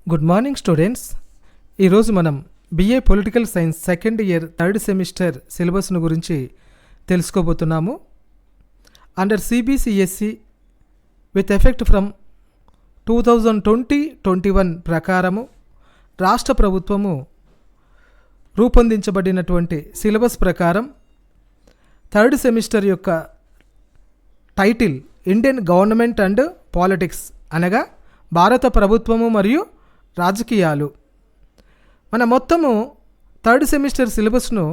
Good morning students. ఈరోజు మనం BA political science second year third semester సిలబస్ను గురించి తెలుసుకోబోతున్నాము. Under CBCSC with effect from 2020-21 ప్రకారము రాష్ట్ర ప్రభుత్వము రూపొందించబడినటువంటి సిలబస్ ప్రకారం థర్డ్ సెమిస్టర్ యొక్క title Indian government and politics, అనగా భారత ప్రభుత్వము మరియు రాజకీయాలు. మన మొత్తము థర్డ్ సెమిస్టర్ సిలబస్ను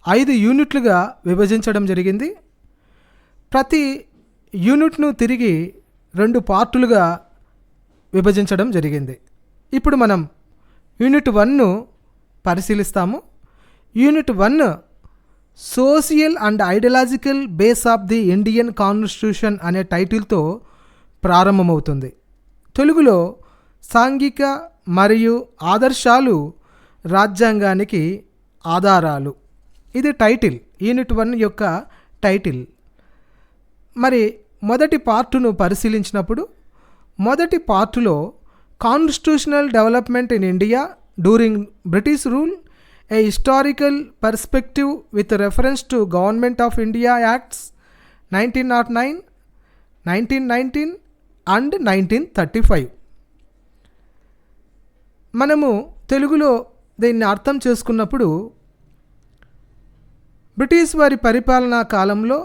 5 యూనిట్లుగా విభజించడం జరిగింది. ప్రతి యూనిట్ను తిరిగి 2 పార్టులుగా విభజించడం జరిగింది. ఇప్పుడు మనం యూనిట్ 1ను పరిశీలిస్తాము. Unit 1 social and ideological base of the Indian constitution అనే టైటిల్తో ప్రారంభమవుతుంది. తెలుగులో సాంఘిక మరియు ఆదర్శాలు రాజ్యాంగానికి ఆధారాలు. ఇది టైటిల్, యూనిట్ 1 యొక్క టైటిల్. మరి మొదటి పార్టును పరిశీలించినప్పుడు మొదటి పార్టులో constitutional development in India during British rule, a historical perspective with reference to government of India acts 1909, 1919 and 1935. మనము తెలుగులో దీన్ని అర్థం చేసుకున్నప్పుడు బ్రిటిష్ వారి పరిపాలనా కాలంలో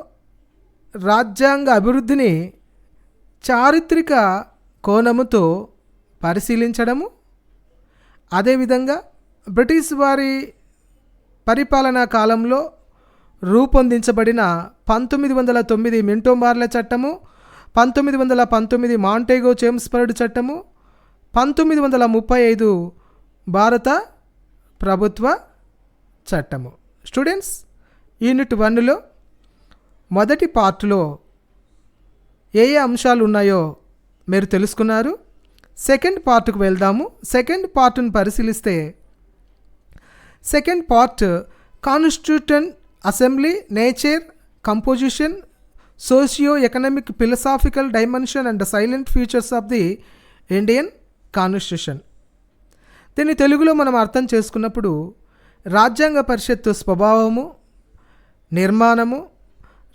రాజ్యాంగ అభివృద్ధిని చారిత్రక కోణముతో పరిశీలించడము, అదేవిధంగా బ్రిటిష్ వారి పరిపాలనా కాలంలో రూపొందించబడిన 1909 మింటో మార్లే చట్టము, 1919 మాంటేగో చేమ్స్ఫర్డ్ చట్టము, 1935 భారత ప్రభుత్వ చట్టము. స్టూడెంట్స్, యూనిట్ 1లో మొదటి పార్టులో ఏ అంశాలు ఉన్నాయో మీరు తెలుసుకున్నారు. సెకండ్ పార్ట్కు వెళ్దాము. సెకండ్ పార్ట్ను పరిశీలిస్తే second part constitution assembly, nature, composition, socio economic, philosophical dimension and silent features of the Indian constitution. దీన్ని తెలుగులో మనం అర్థం చేసుకున్నప్పుడు రాజ్యాంగ పరిషత్తు స్వభావము, నిర్మాణము,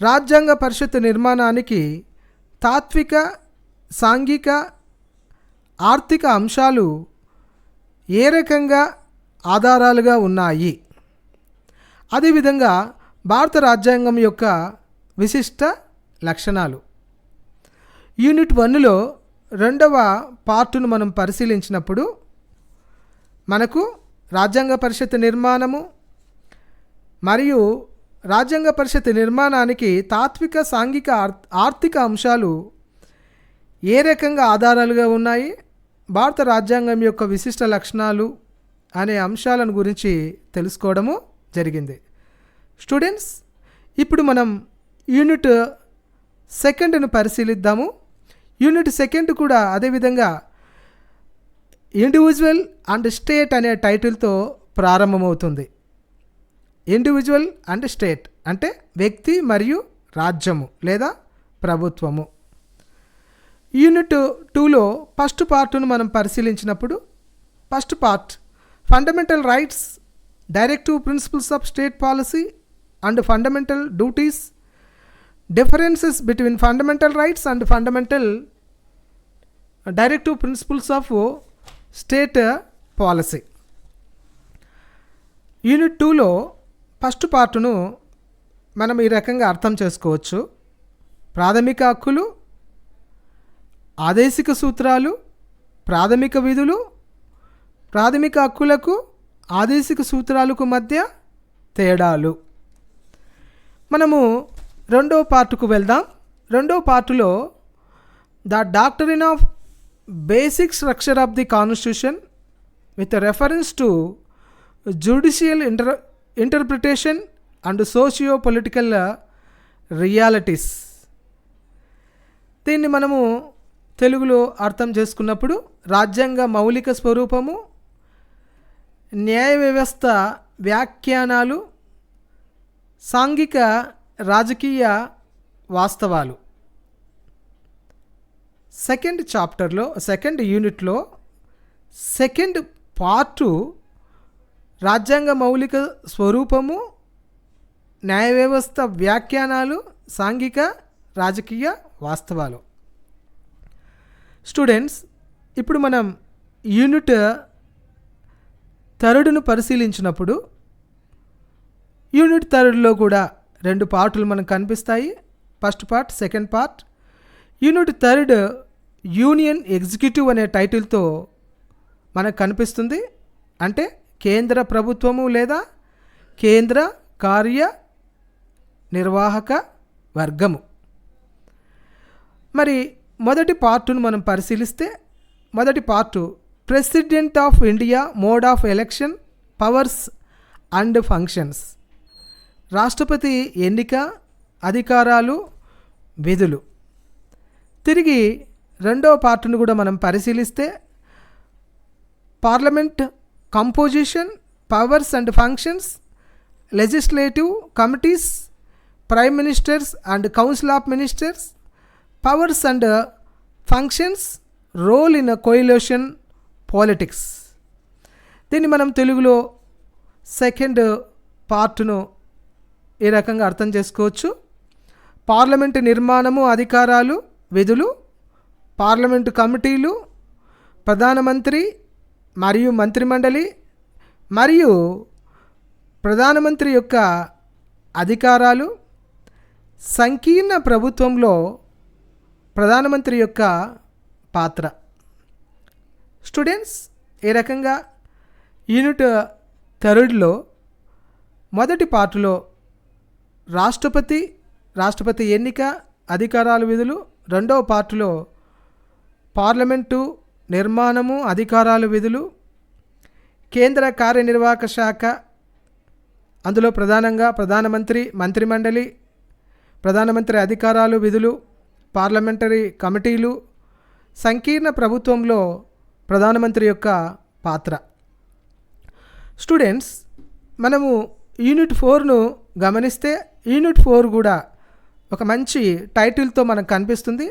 రాజ్యాంగ పరిషత్తు నిర్మాణానికి తాత్విక, సాంఘిక, ఆర్థిక అంశాలు ఏ రకంగా ఆధారాలుగా ఉన్నాయి, అదేవిధంగా భారత రాజ్యాంగం యొక్క విశిష్ట లక్షణాలు. యూనిట్ 1లో రెండవ పార్టును మనం పరిశీలించినప్పుడు మనకు రాజ్యాంగ పరిషత్ నిర్మాణము మరియు రాజ్యాంగ పరిషత్ నిర్మాణానికి తాత్విక, సాంఘిక, ఆర్థిక అంశాలు ఏ రకంగా ఆధారాలుగా ఉన్నాయి, భారత రాజ్యాంగం యొక్క విశిష్ట లక్షణాలు అనే అంశాలను గురించి తెలుసుకోవడము జరిగింది. స్టూడెంట్స్, ఇప్పుడు మనం యూనిట్ 2ను పరిశీలిద్దాము. యూనిట్ 2 కూడా అదేవిధంగా ఇండివిజువల్ అండ్ స్టేట్ అనే టైటిల్తో ప్రారంభమవుతుంది. ఇండివిజువల్ అండ్ స్టేట్ అంటే వ్యక్తి మరియు రాజ్యము లేదా ప్రభుత్వము. యూనిట్ 2లో ఫస్ట్ పార్ట్ను మనం పరిశీలించినప్పుడు first part fundamental rights, directive principles of state policy and fundamental duties, differences between fundamental rights and fundamental directive principles of state policy. Unit 2లో ఫస్ట్ పార్టును మనం ఈ రకంగా అర్థం చేసుకోవచ్చు. ప్రాథమిక హక్కులు, ఆదేశిక సూత్రాలు, ప్రాథమిక విధులు, ప్రాథమిక హక్కులకు ఆదేశిక సూత్రాలకు మధ్య తేడాలు. మనము రెండవ పార్టుకు వెళ్దాం. రెండవ పార్టులో the doctrine of basic structure of the constitution with reference to judicial interpretation and socio political realities. దీన్ని మనము తెలుగులో అర్థం చేసుకున్నప్పుడు రాజ్యాంగ మౌలిక స్వరూపము, న్యాయ వ్యవస్థ వ్యాఖ్యానాలు, సాంఘిక రాజకీయ వాస్తవాలు. సెకండ్ యూనిట్లో సెకండ్ పార్టు రాజ్యాంగ మౌలిక స్వరూపము, న్యాయ వ్యవస్థ వ్యాఖ్యానాలు, సాంఘిక రాజకీయ వాస్తవాలు. స్టూడెంట్స్, ఇప్పుడు మనం యూనిట్ 3ను పరిశీలించినప్పుడు యూనిట్ 3లో కూడా 2 పార్టులు మనకు కనిపిస్తాయి. First part, second part. Unit 3 union executive అనే టైటిల్తో మనకు కనిపిస్తుంది. అంటే కేంద్ర ప్రభుత్వము లేదా కేంద్ర కార్య నిర్వాహక వర్గము. మరి మొదటి పార్టును మనం పరిశీలిస్తే, మొదటి part president of India, mode of election, powers and functions. రాష్ట్రపతి ఎన్నిక, అధికారాలు, విధులు. తిరిగి రెండవ పార్టును కూడా మనం పరిశీలిస్తే parliament composition, powers and functions, legislative committees, prime ministers and council of ministers, powers and functions, role in coalition politics. దీన్ని మనం తెలుగులో సెకండ్ పార్టును ఈ రకంగా అర్థం చేసుకోవచ్చు. పార్లమెంటు నిర్మాణము, అధికారాలు, విధులు, పార్లమెంటు కమిటీలు, ప్రధానమంత్రి మరియు మంత్రిమండలి, మరియు ప్రధానమంత్రి యొక్క అధికారాలు, సంకీర్ణ ప్రభుత్వంలో ప్రధానమంత్రి యొక్క పాత్ర. స్టూడెంట్స్, ఈ రకంగా యూనిట్ 3లో మొదటి పార్టులో రాష్ట్రపతి ఎన్నిక, అధికారాలు, విధులు. రెండవ పార్టులో పార్లమెంటు నిర్మాణము, అధికారాలు, విధులు, కేంద్ర కార్యనిర్వాహక శాఖ, అందులో ప్రధానంగా ప్రధానమంత్రి, మంత్రిమండలి, ప్రధానమంత్రి అధికారాలు, విధులు, పార్లమెంటరీ కమిటీలు, సంకీర్ణ ప్రభుత్వంలో ప్రధానమంత్రి యొక్క పాత్ర. స్టూడెంట్స్, మనము యూనిట్ 4ను గమనిస్తే యూనిట్ 4 కూడా ఒక మంచి టైటిల్తో మనకు కనిపిస్తుంది.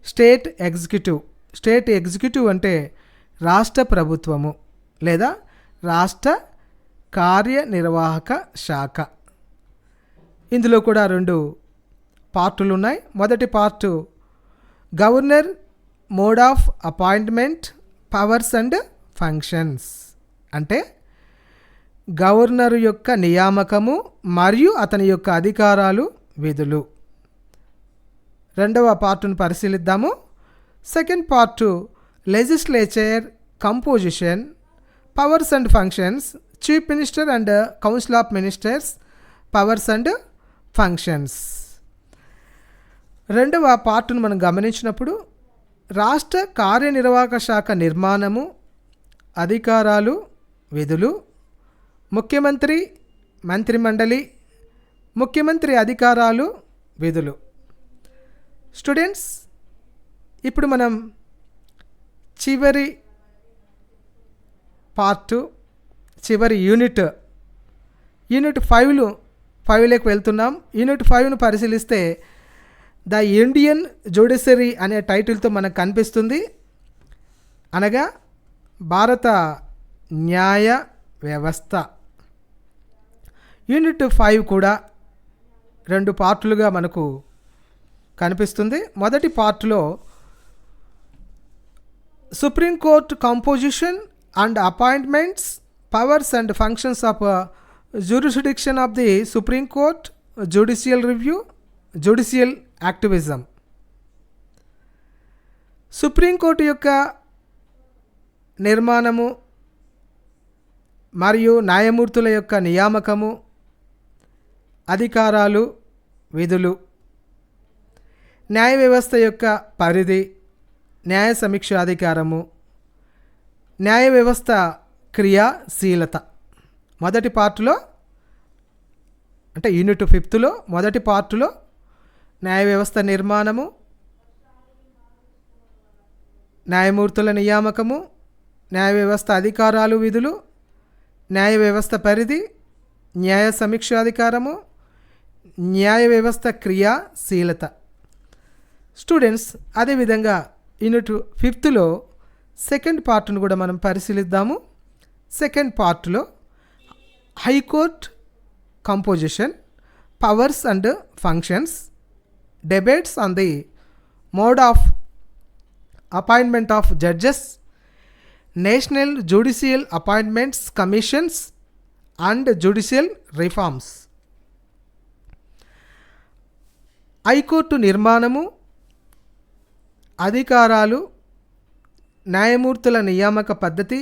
State executive. స్టేట్ ఎగ్జిక్యూటివ్ అంటే రాష్ట్ర ప్రభుత్వము లేదా రాష్ట్ర కార్యనిర్వాహక శాఖ. ఇందులో కూడా 2 పార్టులు ఉన్నాయి. మొదటి part governor, mode of appointment, powers and functions. అంటే గవర్నరు యొక్క నియామకము మరియు అతని యొక్క అధికారాలు, విధులు. రెండవ పార్టును పరిశీలిద్దాము. Second part legislature composition, powers and functions, chief minister and council of ministers, powers and functions. రెండవ పార్టును మనం గమనించినప్పుడు రాష్ట్ర కార్యనిర్వాహక శాఖ నిర్మాణము, అధికారాలు, విధులు, ముఖ్యమంత్రి, మంత్రిమండలి, ముఖ్యమంత్రి అధికారాలు, విధులు. స్టూడెంట్స్, ఇప్పుడు మనం చివరి పార్టు, చివరి యూనిట్ 5లోకి వెళ్తున్నాం. యూనిట్ 5ను పరిశీలిస్తే ద ఇండియన్ జ్యుడిషియరీ అనే టైటిల్తో మనకు కనిపిస్తుంది. అనగా భారత న్యాయ వ్యవస్థ. యూనిట్ 5 కూడా 2 పార్టులుగా మనకు కనిపిస్తుంది. మొదటి పార్టులో supreme court composition and appointments, powers and functions of jurisdiction of the supreme court, judicial review, judicial activism. Supreme court యొక్క నిర్మాణము మరియు న్యాయమూర్తుల యొక్క నియామకము, అధికారాలు, విధులు, న్యాయ వ్యవస్థ యొక్క పరిధి, న్యాయ సమీక్ష అధికారము, న్యాయ వ్యవస్థ క్రియాశీలత. మొదటి పార్టులో అంటే యూనిట్ 5లో మొదటి పార్టులో న్యాయ వ్యవస్థ నిర్మాణము, న్యాయమూర్తుల నియామకము, న్యాయ వ్యవస్థ అధికారాలు, విధులు, న్యాయ వ్యవస్థ పరిధి, న్యాయ సమీక్షాధికారము, న్యాయ వ్యవస్థ క్రియాశీలత. స్టూడెంట్స్, అదేవిధంగా యూనిట్ 5లో సెకండ్ పార్ట్ను కూడా మనం పరిశీలిద్దాము. సెకండ్ పార్ట్లో high court composition, powers and functions, debates on the mode of appointment of judges, national judicial appointments commissions and judicial reforms. High court నిర్మాణము, అధికారాలు, న్యాయమూర్తుల నియామక పద్ధతి,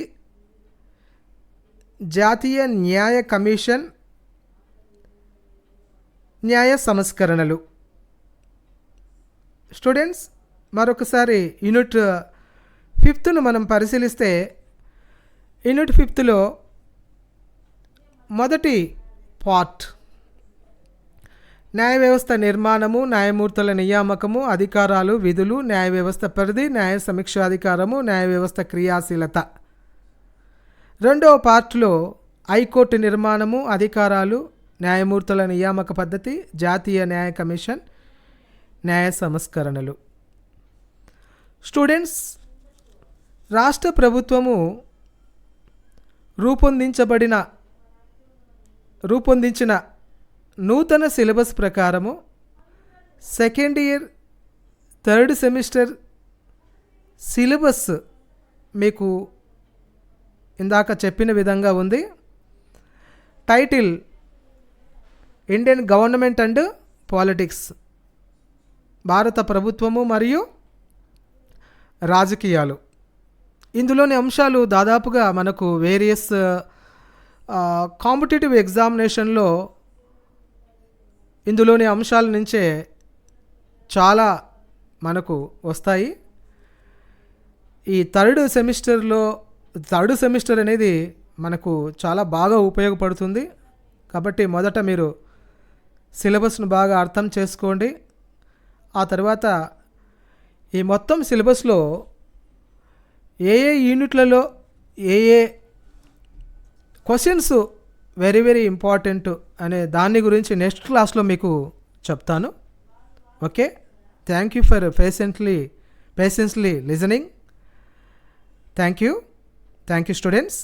జాతీయ న్యాయ కమిషన్, న్యాయ సంస్కరణలు. స్టూడెంట్స్, మరొకసారి యూనిట్ 5ను మనం పరిశీలిస్తే యూనిట్ 5లో మొదటి పార్ట్ న్యాయ వ్యవస్థ నిర్మాణము, న్యాయమూర్తుల నియామకము, అధికారాలు, విధులు, న్యాయ వ్యవస్థ పరిధి, న్యాయ సమీక్షాధికారము, న్యాయ వ్యవస్థ క్రియాశీలత. రెండవ పార్ట్లో హైకోర్టు నిర్మాణము, అధికారాలు, న్యాయమూర్తుల నియామక పద్ధతి, జాతీయ న్యాయ కమిషన్, న్యాయ సంస్కరణలు. స్టూడెంట్స్, రాష్ట్ర ప్రభుత్వము రూపొందించిన నూతన సిలబస్ ప్రకారము second year third semester syllabus మీకు ఇందాక చెప్పిన విధంగా ఉంది. Title Indian government and politics, భారత ప్రభుత్వము మరియు రాజకీయాలు. ఇందులోని అంశాలు దాదాపుగా మనకు వేరియస్ కాంపిటేటివ్ ఎగ్జామినేషన్లో ఇందులోని అంశాల నుంచే చాలా మనకు వస్తాయి. ఈ థర్డ్ సెమిస్టర్ అనేది మనకు చాలా బాగా ఉపయోగపడుతుంది. కాబట్టి మొదట మీరు సిలబస్ను బాగా అర్థం చేసుకోండి. ఆ తర్వాత ఈ మొత్తం సిలబస్లో ఏ యూనిట్లలో ఏ క్వశ్చన్స్ వెరీ ఇంపార్టెంట్ అనే దాని గురించి నెక్స్ట్ క్లాస్లో మీకు చెప్తాను. Okay, thank you for patiently listening. Thank you students.